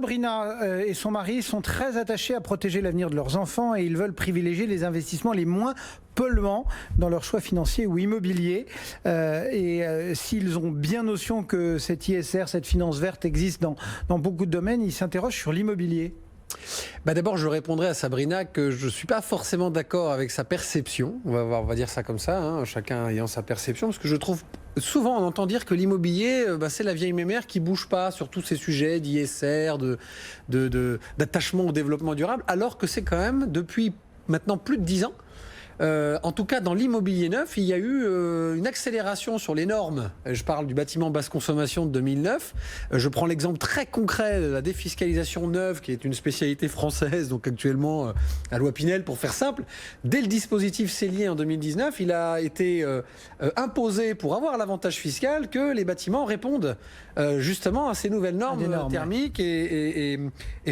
Sabrina et son mari sont très attachés à protéger l'avenir de leurs enfants et ils veulent privilégier les investissements les moins polluants dans leurs choix financiers ou immobiliers. S'ils ont bien notion que cette ISR, cette finance verte existe dans beaucoup de domaines, ils s'interrogent sur l'immobilier. D'abord, je répondrai à Sabrina que je ne suis pas forcément d'accord avec sa perception. On va dire ça comme ça, hein, chacun ayant sa perception, parce que je trouve souvent on entend dire que l'immobilier, c'est la vieille mémère qui bouge pas sur tous ces sujets d'ISR, d'attachement au développement durable, alors que c'est quand même depuis maintenant plus de 10 ans. En tout cas, dans l'immobilier neuf, il y a eu une accélération sur les normes. Je parle du bâtiment basse consommation de 2009. Je prends l'exemple très concret de la défiscalisation neuve, qui est une spécialité française, donc actuellement la loi Pinel, pour faire simple. Dès le dispositif Cellier en 2019, il a été imposé pour avoir l'avantage fiscal que les bâtiments répondent justement à ces nouvelles normes thermiques et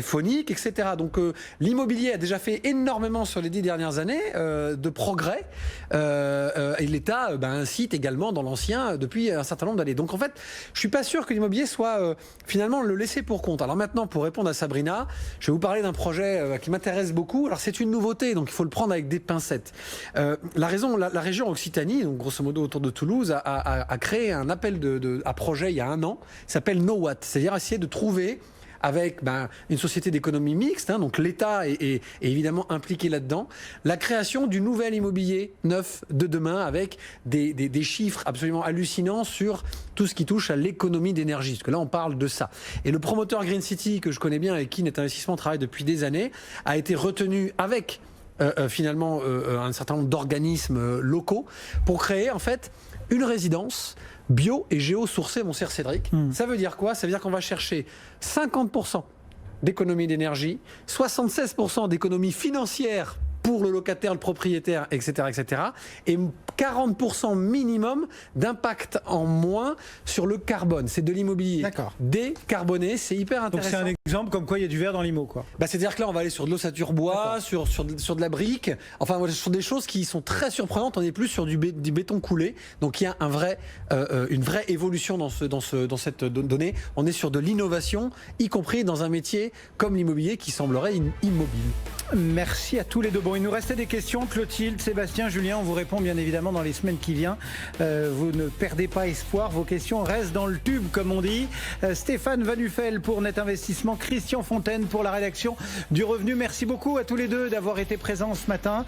phoniques, etc. Donc l'immobilier a déjà fait énormément sur les 10 dernières années de progrès et l'État incite également dans l'ancien depuis un certain nombre d'années. Donc en fait, je suis pas sûr que l'immobilier soit finalement le laisser pour compte. Alors maintenant, pour répondre à Sabrina, je vais vous parler d'un projet qui m'intéresse beaucoup. Alors c'est une nouveauté, donc il faut le prendre avec des pincettes. La région Occitanie, donc grosso modo autour de Toulouse, a créé un appel à projet il y a 1 an, qui s'appelle NoWatt, c'est-à-dire essayer de trouver avec une société d'économie mixte, donc l'État est évidemment impliqué là-dedans, la création du nouvel immobilier neuf de demain avec des chiffres absolument hallucinants sur tout ce qui touche à l'économie d'énergie, parce que là on parle de ça. Et le promoteur Green City, que je connais bien, avec qui Net Investissement travaille depuis des années, a été retenu avec finalement un certain nombre d'organismes locaux pour créer en fait une résidence bio et géosourcée, mon cher Cédric. Ça veut dire quoi? Ça veut dire qu'on va chercher 50% d'économie d'énergie, 76% d'économie financière pour le locataire, le propriétaire, etc., etc., et 40% minimum d'impact en moins sur le carbone. C'est de l'immobilier décarboné, c'est hyper intéressant. Donc c'est un exemple comme quoi il y a du verre dans l'IMO, quoi. C'est-à-dire que là, on va aller sur de l'ossature bois, sur de la brique, enfin sur des choses qui sont très surprenantes. On est plus sur du béton coulé. Donc il y a une vraie évolution dans cette donnée. On est sur de l'innovation, y compris dans un métier comme l'immobilier qui semblerait immobile. Merci à tous les deux. Bon, il nous restait des questions. Clotilde, Sébastien, Julien, on vous répond bien évidemment dans les semaines qui viennent. Vous ne perdez pas espoir. Vos questions restent dans le tube, comme on dit. Stéphane Vanufel pour Net Investissement, Christian Fontaine pour la rédaction du Revenu. Merci beaucoup à tous les deux d'avoir été présents ce matin.